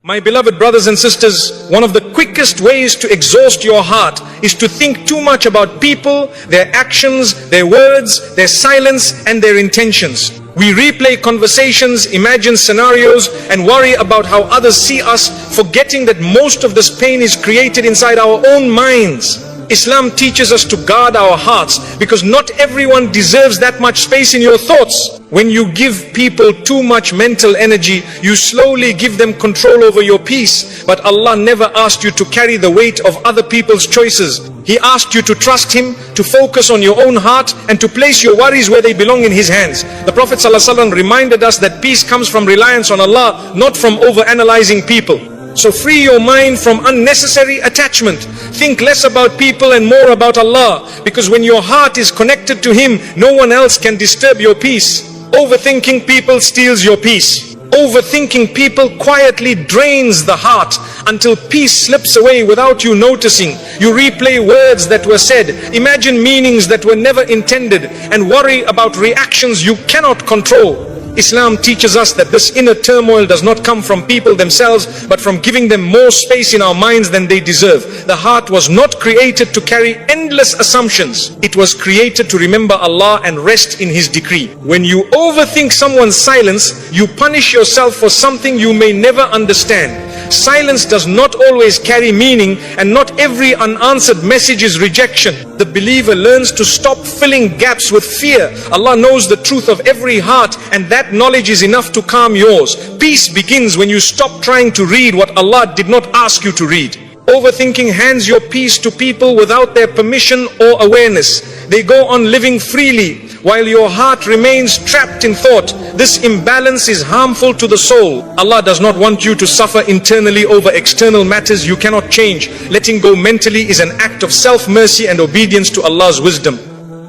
My beloved brothers and sisters, one of the quickest ways to exhaust your heart is to think too much about people, their actions, their words, their silence, and their intentions. We replay conversations, imagine scenarios, and worry about how others see us, forgetting that most of this pain is created inside our own minds. Islam teaches us to guard our hearts because not everyone deserves that much space in your thoughts. When you give people too much mental energy, you slowly give them control over your peace. But Allah never asked you to carry the weight of other people's choices. He asked you to trust Him, to focus on your own heart, and to place your worries where they belong in His hands. The Prophet ﷺ reminded us that peace comes from reliance on Allah, not from overanalyzing people. So free your mind from unnecessary attachment. Think less about people and more about Allah, because when your heart is connected to Him, no one else can disturb your peace. Overthinking people steals your peace. Overthinking people quietly drains the heart until peace slips away without you noticing. You replay words that were said, imagine meanings that were never intended, and worry about reactions you cannot control. Islam teaches us that this inner turmoil does not come from people themselves, but from giving them more space in our minds than they deserve. The heart was not created to carry endless assumptions. It was created to remember Allah and rest in His decree. When you overthink someone's silence, you punish yourself for something you may never understand. Silence does not always carry meaning, and not every unanswered message is rejection. The believer learns to stop filling gaps with fear. Allah knows the truth of every heart, and that knowledge is enough to calm yours. Peace begins when you stop trying to read what Allah did not ask you to read. Overthinking hands your peace to people without their permission or awareness. They go on living freely while your heart remains trapped in thought. This imbalance is harmful to the soul. Allah does not want you to suffer internally over external matters you cannot change. Letting go mentally is an act of self-mercy and obedience to Allah's wisdom.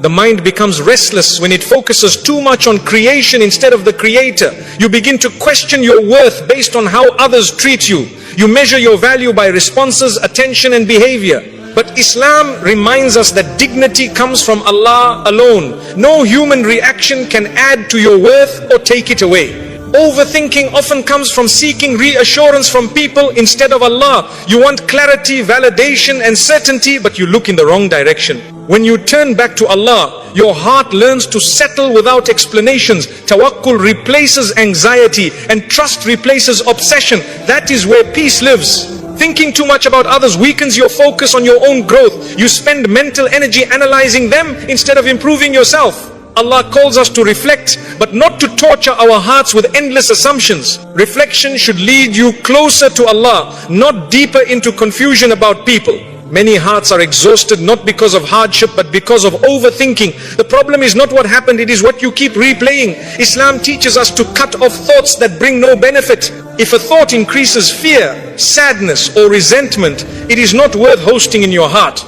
The mind becomes restless when it focuses too much on creation instead of the Creator. You begin to question your worth based on how others treat you. You measure your value by responses, attention, and behavior. But Islam reminds us that dignity comes from Allah alone. No human reaction can add to your worth or take it away. Overthinking often comes from seeking reassurance from people instead of Allah. You want clarity, validation, and certainty, but you look in the wrong direction. When you turn back to Allah, your heart learns to settle without explanations. Tawakkul replaces anxiety, and trust replaces obsession. That is where peace lives. Thinking too much about others weakens your focus on your own growth. You spend mental energy analyzing them instead of improving yourself. Allah calls us to reflect, but not to torture our hearts with endless assumptions. Reflection should lead you closer to Allah, not deeper into confusion about people. Many hearts are exhausted not because of hardship, but because of overthinking. The problem is not what happened, it is what you keep replaying. Islam teaches us to cut off thoughts that bring no benefit. If a thought increases fear, sadness, or resentment, it is not worth hosting in your heart.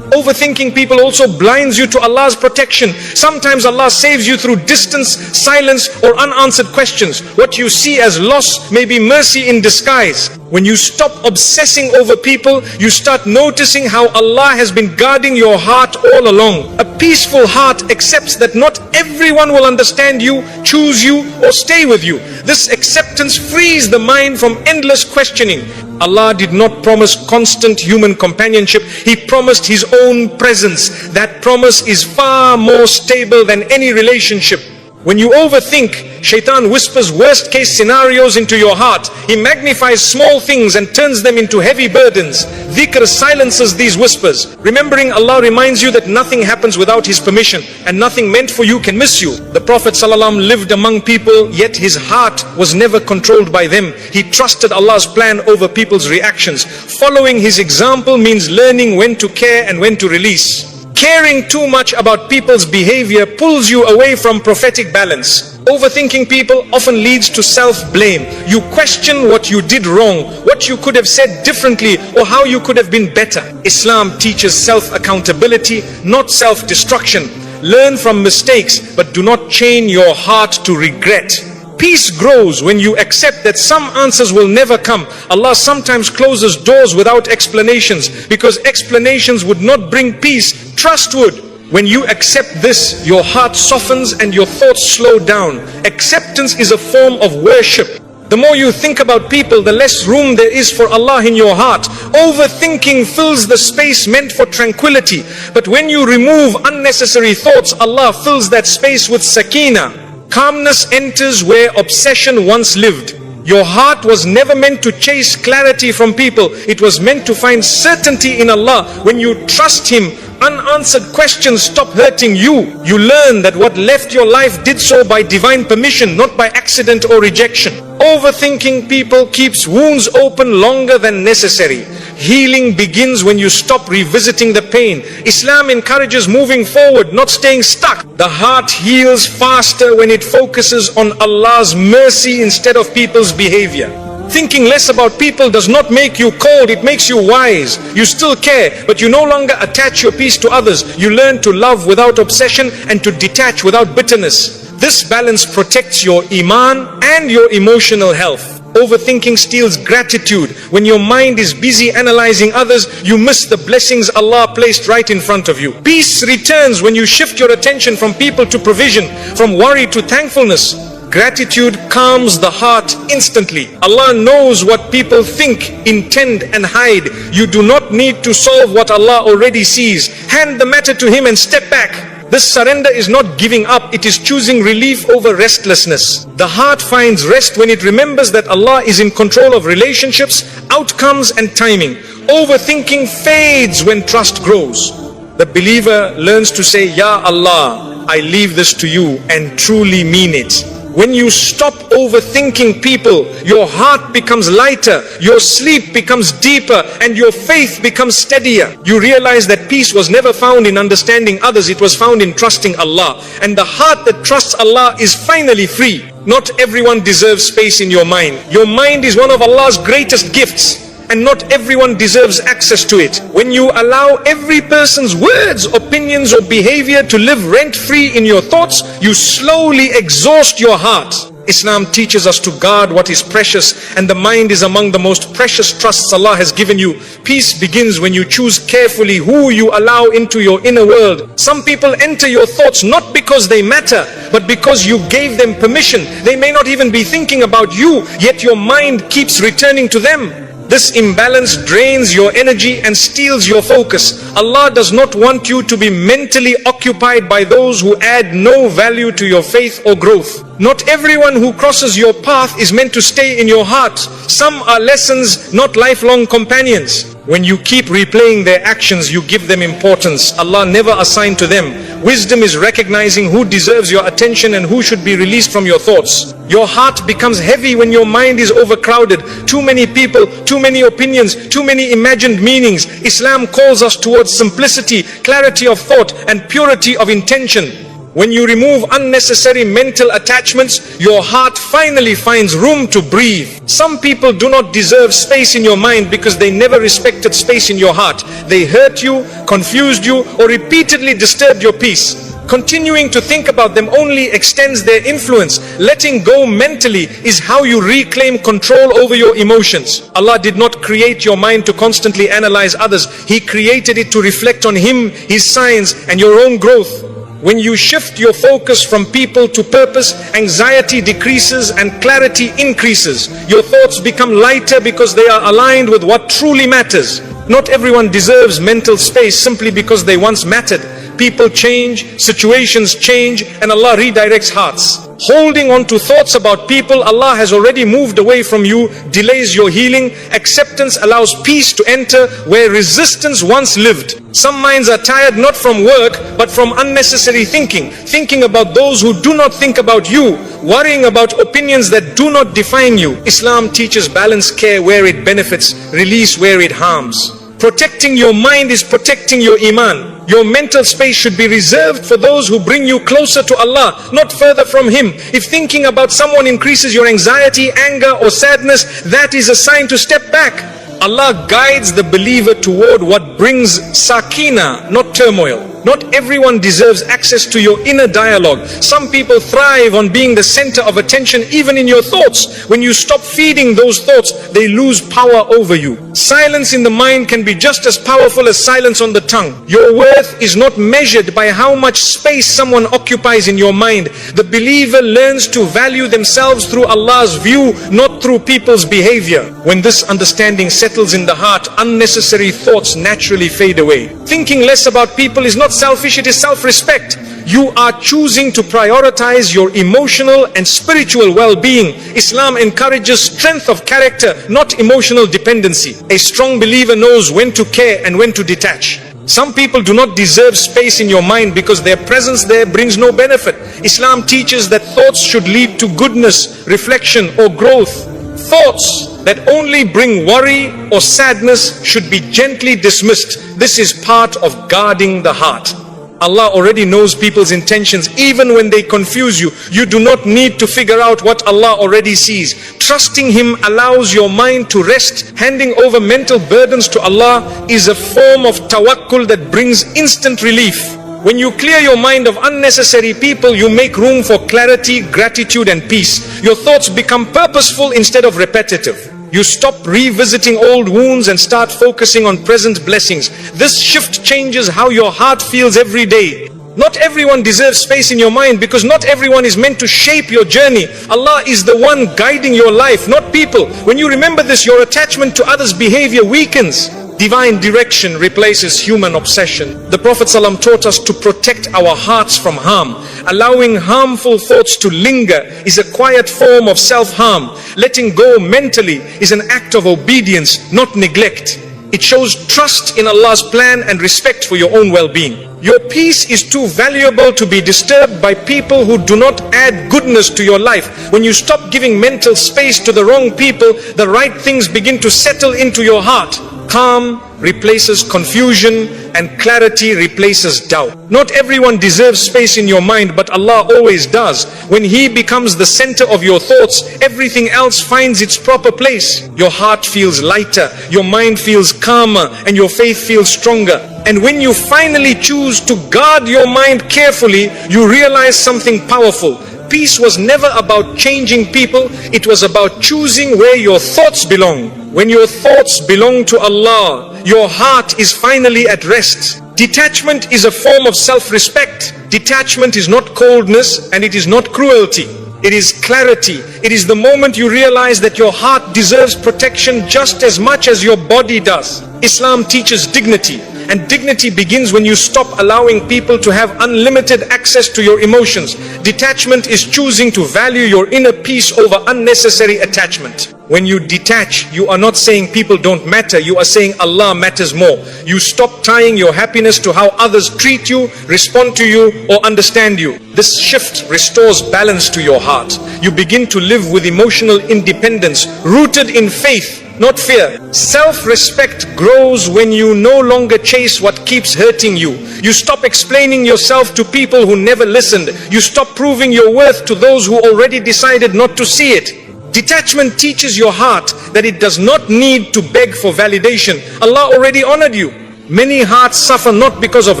Overthinking people also blinds you to Allah's protection. Sometimes Allah saves you through distance, silence, or unanswered questions. What you see as loss may be mercy in disguise. When you stop obsessing over people, you start noticing how Allah has been guarding your heart all along. A peaceful heart accepts that not everyone will understand you, choose you, or stay with you. This acceptance frees the mind from endless questioning. Allah did not promise constant human companionship. He promised His own presence. That promise is far more stable than any relationship. When you overthink, Shaitan whispers worst case scenarios into your heart. He magnifies small things and turns them into heavy burdens. Dhikr silences these whispers. Remembering Allah reminds you that nothing happens without His permission, and nothing meant for you can miss you. The Prophet ﷺ lived among people, yet his heart was never controlled by them. He trusted Allah's plan over people's reactions. Following His example means learning when to care and when to release. Caring too much about people's behavior pulls you away from prophetic balance. Overthinking people often leads to self-blame. You question what you did wrong, what you could have said differently, or how you could have been better. Islam teaches self-accountability, not self-destruction. Learn from mistakes, but do not chain your heart to regret. Peace grows when you accept that some answers will never come. Allah sometimes closes doors without explanations, because explanations would not bring peace. Trust would. When you accept this, your heart softens and your thoughts slow down. Acceptance is a form of worship. The more you think about people, the less room there is for Allah in your heart. Overthinking fills the space meant for tranquility. But when you remove unnecessary thoughts, Allah fills that space with sakina. Calmness enters where obsession once lived. Your heart was never meant to chase clarity from people. It was meant to find certainty in Allah. When you trust Him, unanswered questions stop hurting you. You learn that what left your life did so by divine permission, not by accident or rejection. Overthinking people keeps wounds open longer than necessary. Healing begins when you stop revisiting the pain. Islam encourages moving forward, not staying stuck. The heart heals faster when it focuses on Allah's mercy instead of people's behavior. Thinking less about people does not make you cold, it makes you wise. You still care, but you no longer attach your peace to others. You learn to love without obsession and to detach without bitterness. This balance protects your iman and your emotional health. Overthinking steals gratitude. When your mind is busy analyzing others, you miss the blessings Allah placed right in front of you. Peace returns when you shift your attention from people to provision, from worry to thankfulness. Gratitude calms the heart instantly. Allah knows what people think, intend and hide. You do not need to solve what Allah already sees. Hand the matter to Him and step back. This surrender is not giving up, it is choosing relief over restlessness. The heart finds rest when it remembers that Allah is in control of relationships, outcomes and timing. Overthinking fades when trust grows. The believer learns to say, Ya Allah, I leave this to you, and truly mean it. When you stop overthinking people, your heart becomes lighter, your sleep becomes deeper, and your faith becomes steadier. You realize that peace was never found in understanding others, it was found in trusting Allah. And the heart that trusts Allah is finally free. Not everyone deserves space in your mind. Your mind is one of Allah's greatest gifts, and not everyone deserves access to it. When you allow every person's words, opinions or behavior to live rent-free in your thoughts, you slowly exhaust your heart. Islam teaches us to guard what is precious, and the mind is among the most precious trusts Allah has given you. Peace begins when you choose carefully who you allow into your inner world. Some people enter your thoughts not because they matter, but because you gave them permission. They may not even be thinking about you, yet your mind keeps returning to them. This imbalance drains your energy and steals your focus. Allah does not want you to be mentally occupied by those who add no value to your faith or growth. Not everyone who crosses your path is meant to stay in your heart. Some are lessons, not lifelong companions. When you keep replaying their actions, you give them importance Allah never assigned to them. Wisdom is recognizing who deserves your attention and who should be released from your thoughts. Your heart becomes heavy when your mind is overcrowded. Too many people, too many opinions, too many imagined meanings. Islam calls us towards simplicity, clarity of thought and purity of intention. When you remove unnecessary mental attachments, your heart finally finds room to breathe. Some people do not deserve space in your mind because they never respected space in your heart. They hurt you, confused you, or repeatedly disturbed your peace. Continuing to think about them only extends their influence. Letting go mentally is how you reclaim control over your emotions. Allah did not create your mind to constantly analyze others. He created it to reflect on Him, His signs, and your own growth. When you shift your focus from people to purpose, anxiety decreases and clarity increases. Your thoughts become lighter because they are aligned with what truly matters. Not everyone deserves mental space simply because they once mattered. People change, situations change, and Allah redirects hearts. Holding on to thoughts about people Allah has already moved away from you delays your healing. Acceptance allows peace to enter where resistance once lived. Some minds are tired not from work but from unnecessary thinking about those who do not think about you, worrying about opinions that do not define you. Islam teaches balanced care where it benefits, release where it harms. Protecting your mind is protecting your iman. Your mental space should be reserved for those who bring you closer to Allah, not further from Him. If thinking about someone increases your anxiety, anger or sadness, that is a sign to step back. Allah guides the believer toward what brings sakina, not turmoil. Not everyone deserves access to your inner dialogue. Some people thrive on being the center of attention even in your thoughts. When you stop feeding those thoughts, they lose power over you. Silence in the mind can be just as powerful as silence on the tongue. Your worth is not measured by how much space someone occupies in your mind. The believer learns to value themselves through Allah's view, not through people's behavior. When this understanding settles in the heart, unnecessary thoughts naturally fade away. Thinking less about people is not selfish, it is self-respect. You are choosing to prioritize your emotional and spiritual well-being. Islam encourages strength of character, not emotional dependency. A strong believer knows when to care and when to detach. Some people do not deserve space in your mind because their presence there brings no benefit. Islam teaches that thoughts should lead to goodness, reflection, or growth. Thoughts that only bring worry or sadness should be gently dismissed. This is part of guarding the heart. Allah already knows people's intentions even when they confuse you. You do not need to figure out what Allah already sees. Trusting Him allows your mind to rest. Handing over mental burdens to Allah is a form of tawakkul that brings instant relief. When you clear your mind of unnecessary people, you make room for clarity, gratitude, and peace. Your thoughts become purposeful instead of repetitive. You stop revisiting old wounds and start focusing on present blessings. This shift changes how your heart feels every day. Not everyone deserves space in your mind because not everyone is meant to shape your journey. Allah is the one guiding your life, not people. When you remember this, your attachment to others' behavior weakens. Divine direction replaces human obsession. The Prophet ﷺ taught us to protect our hearts from harm. Allowing harmful thoughts to linger is a quiet form of self-harm. Letting go mentally is an act of obedience, not neglect. It shows trust in Allah's plan and respect for your own well-being. Your peace is too valuable to be disturbed by people who do not add goodness to your life. When you stop giving mental space to the wrong people, the right things begin to settle into your heart. Calm replaces confusion and clarity replaces doubt. Not everyone deserves space in your mind, but Allah always does. When He becomes the center of your thoughts, everything else finds its proper place. Your heart feels lighter, your mind feels calmer, and your faith feels stronger. And when you finally choose to guard your mind carefully, you realize something powerful. Peace was never about changing people, it was about choosing where your thoughts belong. When your thoughts belong to Allah, your heart is finally at rest. Detachment is a form of self-respect. Detachment is not coldness and it is not cruelty. It is clarity. It is the moment you realize that your heart deserves protection just as much as your body does. Islam teaches dignity. And dignity begins when you stop allowing people to have unlimited access to your emotions. Detachment is choosing to value your inner peace over unnecessary attachment. When you detach, you are not saying people don't matter, you are saying Allah matters more. You stop tying your happiness to how others treat you, respond to you, or understand you. This shift restores balance to your heart. You begin to live with emotional independence, rooted in faith, not fear. Self-respect grows when you no longer chase what keeps hurting you. You stop explaining yourself to people who never listened. You stop proving your worth to those who already decided not to see it. Detachment teaches your heart that it does not need to beg for validation. Allah already honored you. Many hearts suffer not because of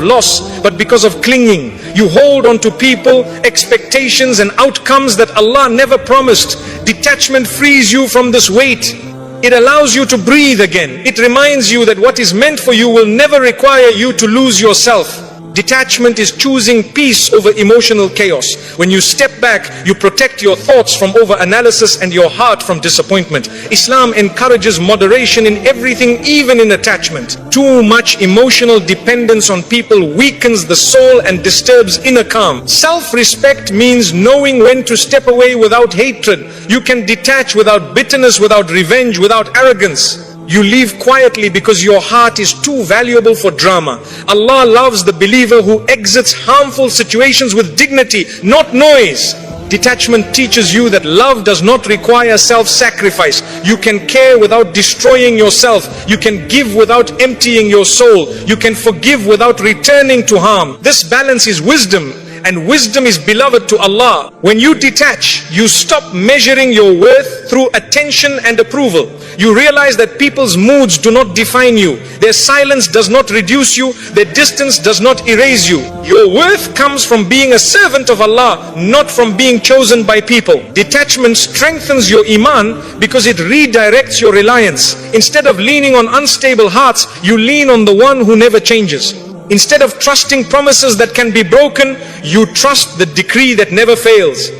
loss, but because of clinging. You hold on to people, expectations, and outcomes that Allah never promised. Detachment frees you from this weight. It allows you to breathe again. It reminds you that what is meant for you will never require you to lose yourself. Detachment is choosing peace over emotional chaos. When you step back, you protect your thoughts from over-analysis and your heart from disappointment. Islam encourages moderation in everything, even in attachment. Too much emotional dependence on people weakens the soul and disturbs inner calm. Self-respect means knowing when to step away without hatred. You can detach without bitterness, without revenge, without arrogance. You leave quietly because your heart is too valuable for drama. Allah loves the believer who exits harmful situations with dignity, not noise. Detachment teaches you that love does not require self-sacrifice. You can care without destroying yourself. You can give without emptying your soul. You can forgive without returning to harm. This balance is wisdom, and wisdom is beloved to Allah. When you detach, you stop measuring your worth through attention and approval. You realize that people's moods do not define you. Their silence does not reduce you. Their distance does not erase you. Your worth comes from being a servant of Allah, not from being chosen by people. Detachment strengthens your iman because it redirects your reliance. Instead of leaning on unstable hearts, you lean on the one who never changes. Instead of trusting promises that can be broken, you trust the decree that never fails.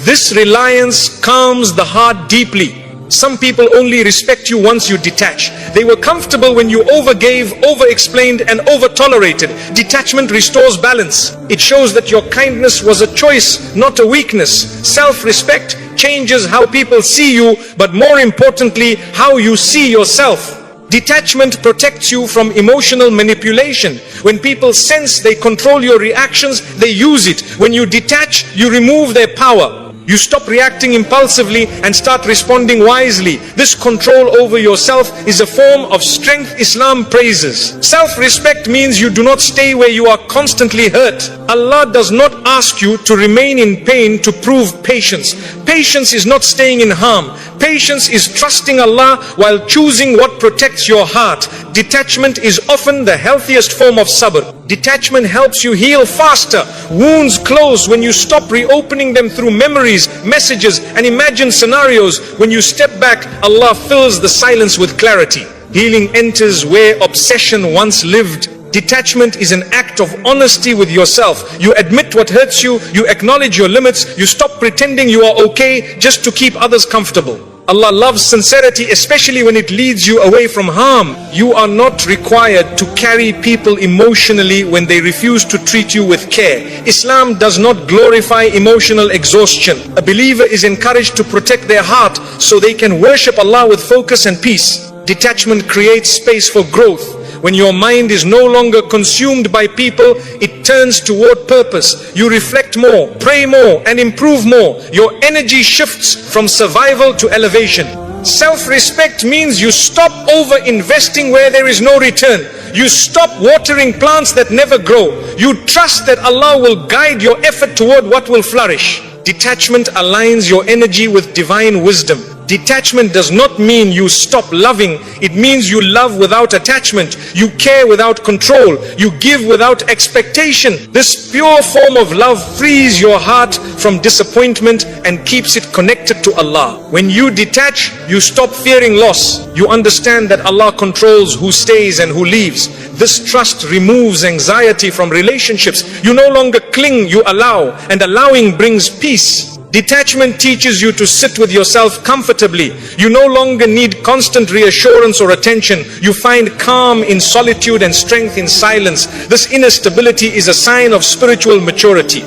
This reliance calms the heart deeply. Some people only respect you once you detach. They were comfortable when you overgave, over-explained and over-tolerated. Detachment restores balance. It shows that your kindness was a choice, not a weakness. Self-respect changes how people see you, but more importantly, how you see yourself. Detachment protects you from emotional manipulation. When people sense they control your reactions, they use it. When you detach, you remove their power. You stop reacting impulsively and start responding wisely. This control over yourself is a form of strength Islam praises. Self-respect means you do not stay where you are constantly hurt. Allah does not ask you to remain in pain to prove patience. Patience is not staying in harm. Patience is trusting Allah while choosing what protects your heart. Detachment is often the healthiest form of sabr. Detachment helps you heal faster. Wounds close when you stop reopening them through memories, messages and imagined scenarios. When you step back, Allah fills the silence with clarity. Healing enters where obsession once lived. Detachment is an act of honesty with yourself. You admit what hurts you, you acknowledge your limits, you stop pretending you are okay just to keep others comfortable. Allah loves sincerity, especially when it leads you away from harm. You are not required to carry people emotionally when they refuse to treat you with care. Islam does not glorify emotional exhaustion. A believer is encouraged to protect their heart so they can worship Allah with focus and peace. Detachment creates space for growth. When your mind is no longer consumed by people, it turns toward purpose. You reflect more, pray more, and improve more. Your energy shifts from survival to elevation. Self-respect means you stop over-investing where there is no return. You stop watering plants that never grow. You trust that Allah will guide your effort toward what will flourish. Detachment aligns your energy with divine wisdom. Detachment does not mean you stop loving. It means you love without attachment. You care without control. You give without expectation. This pure form of love frees your heart from disappointment and keeps it connected to Allah. When you detach, you stop fearing loss. You understand that Allah controls who stays and who leaves. This trust removes anxiety from relationships. You no longer cling, you allow, and allowing brings peace. Detachment teaches you to sit with yourself comfortably. You no longer need constant reassurance or attention. You find calm in solitude and strength in silence. This inner stability is a sign of spiritual maturity.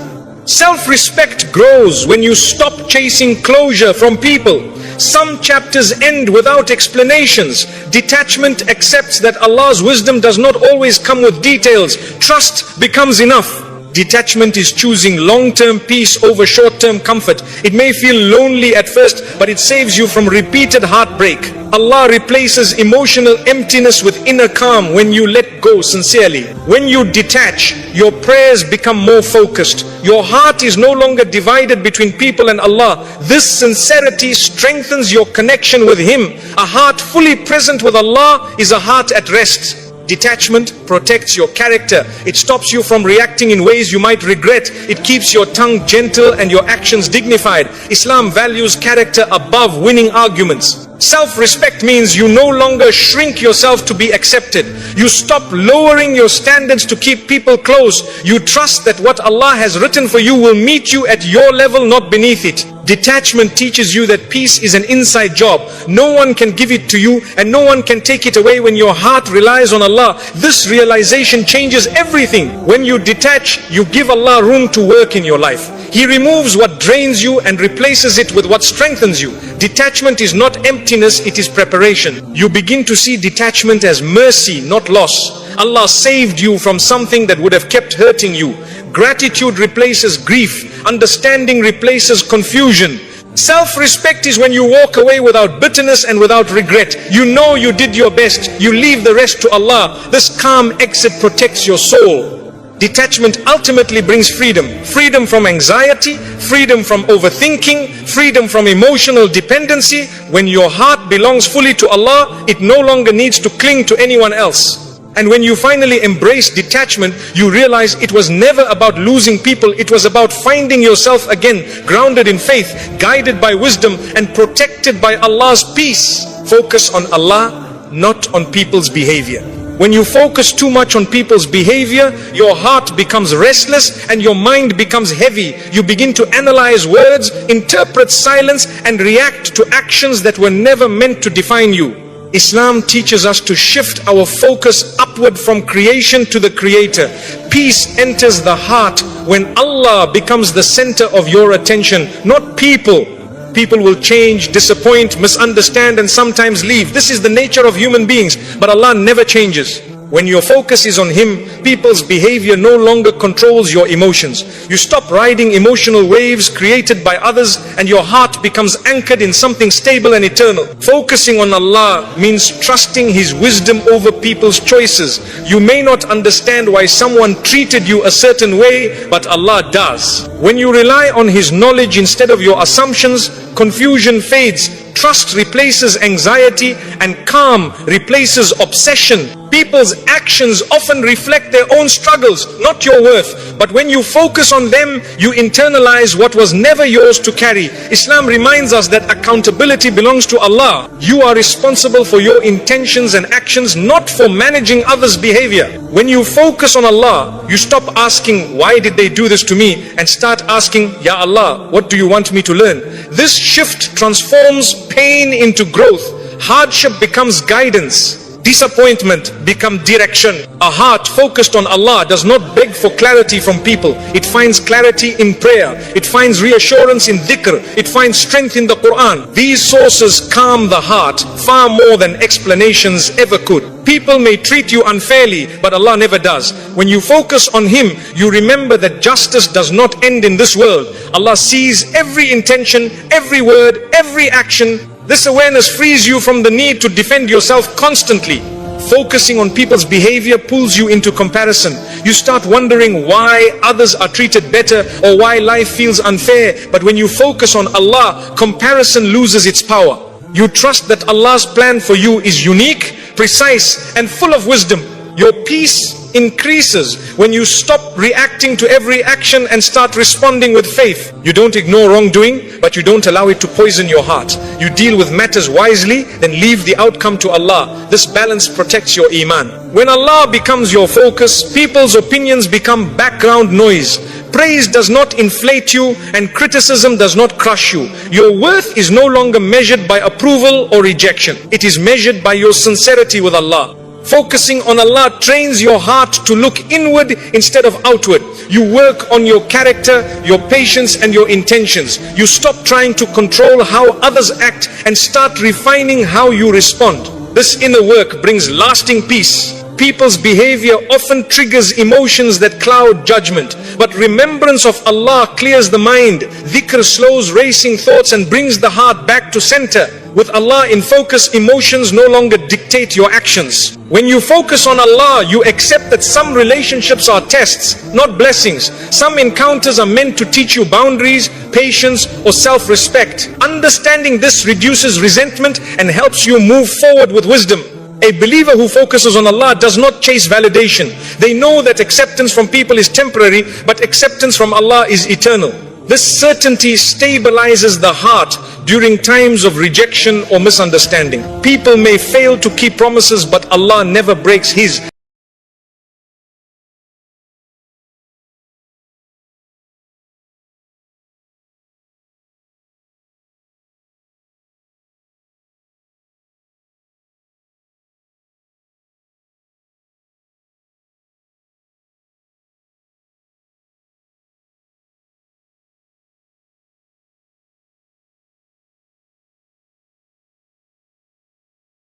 Self-respect grows when you stop chasing closure from people. Some chapters end without explanations. Detachment accepts that Allah's wisdom does not always come with details. Trust becomes enough. Detachment is choosing long-term peace over short-term comfort. It may feel lonely at first, but it saves you from repeated heartbreak. Allah replaces emotional emptiness with inner calm when you let go sincerely. When you detach, your prayers become more focused. Your heart is no longer divided between people and Allah. This sincerity strengthens your connection with Him. A heart fully present with Allah is a heart at rest. Detachment protects your character. It stops you from reacting in ways you might regret. It keeps your tongue gentle and your actions dignified. Islam values character above winning arguments. Self-respect means you no longer shrink yourself to be accepted. You stop lowering your standards to keep people close. You trust that what Allah has written for you will meet you at your level, not beneath it. Detachment teaches you that peace is an inside job. No one can give it to you and no one can take it away when your heart relies on Allah. This realization changes everything. When you detach, you give Allah room to work in your life. He removes what drains you and replaces it with what strengthens you. Detachment is not emptiness, it is preparation. You begin to see detachment as mercy, not loss. Allah saved you from something that would have kept hurting you. Gratitude replaces grief. Understanding replaces confusion. Self-respect is when you walk away without bitterness and without regret. You know you did your best. You leave the rest to Allah. This calm exit protects your soul. Detachment ultimately brings freedom. Freedom from anxiety, freedom from overthinking, freedom from emotional dependency. When your heart belongs fully to Allah, it no longer needs to cling to anyone else. And when you finally embrace detachment, you realize it was never about losing people. It was about finding yourself again, grounded in faith, guided by wisdom, and protected by Allah's peace. Focus on Allah, not on people's behavior. When you focus too much on people's behavior, your heart becomes restless and your mind becomes heavy. You begin to analyze words, interpret silence, and react to actions that were never meant to define you. Islam teaches us to shift our focus upward from creation to the Creator. Peace enters the heart when Allah becomes the center of your attention, not people. People will change, disappoint, misunderstand, and sometimes leave. This is the nature of human beings, but Allah never changes. When your focus is on Him, people's behavior no longer controls your emotions. You stop riding emotional waves created by others, and your heart becomes anchored in something stable and eternal. Focusing on Allah means trusting His wisdom over people's choices. You may not understand why someone treated you a certain way, but Allah does. When you rely on His knowledge instead of your assumptions, confusion fades, trust replaces anxiety, and calm replaces obsession. People's actions often reflect their own struggles, not your worth. But when you focus on them, you internalize what was never yours to carry. Islam reminds us that accountability belongs to Allah. You are responsible for your intentions and actions, not for managing others' behavior. When you focus on Allah, you stop asking, why did they do this to me? And start asking, Ya Allah, what do you want me to learn? This shift transforms pain into growth. Hardship becomes guidance. Disappointment becomes direction. A heart focused on Allah does not beg for clarity from people. It finds clarity in prayer. It finds reassurance in dhikr. It finds strength in the Quran. These sources calm the heart far more than explanations ever could. People may treat you unfairly, but Allah never does. When you focus on Him, you remember that justice does not end in this world. Allah sees every intention, every word, every action. This awareness frees you from the need to defend yourself constantly. Focusing on people's behavior pulls you into comparison. You start wondering why others are treated better or why life feels unfair. But when you focus on Allah, comparison loses its power. You trust that Allah's plan for you is unique, precise, and full of wisdom. Your peace increases when you stop reacting to every action and start responding with faith. You don't ignore wrongdoing, but you don't allow it to poison your heart. You deal with matters wisely, then leave the outcome to Allah. This balance protects your iman. When Allah becomes your focus, people's opinions become background noise. Praise does not inflate you, and criticism does not crush you. Your worth is no longer measured by approval or rejection. It is measured by your sincerity with Allah. Focusing on Allah trains your heart to look inward instead of outward. You work on your character, your patience, and your intentions. You stop trying to control how others act and start refining how you respond. This inner work brings lasting peace. People's behavior often triggers emotions that cloud judgment, but remembrance of Allah clears the mind. Dhikr slows racing thoughts and brings the heart back to center. With Allah in focus, emotions no longer dictate your actions. When you focus on Allah, you accept that some relationships are tests, not blessings. Some encounters are meant to teach you boundaries, patience, or self-respect. Understanding this reduces resentment and helps you move forward with wisdom. A believer who focuses on Allah does not chase validation. They know that acceptance from people is temporary, but acceptance from Allah is eternal. This certainty stabilizes the heart during times of rejection or misunderstanding. People may fail to keep promises, but Allah never breaks His.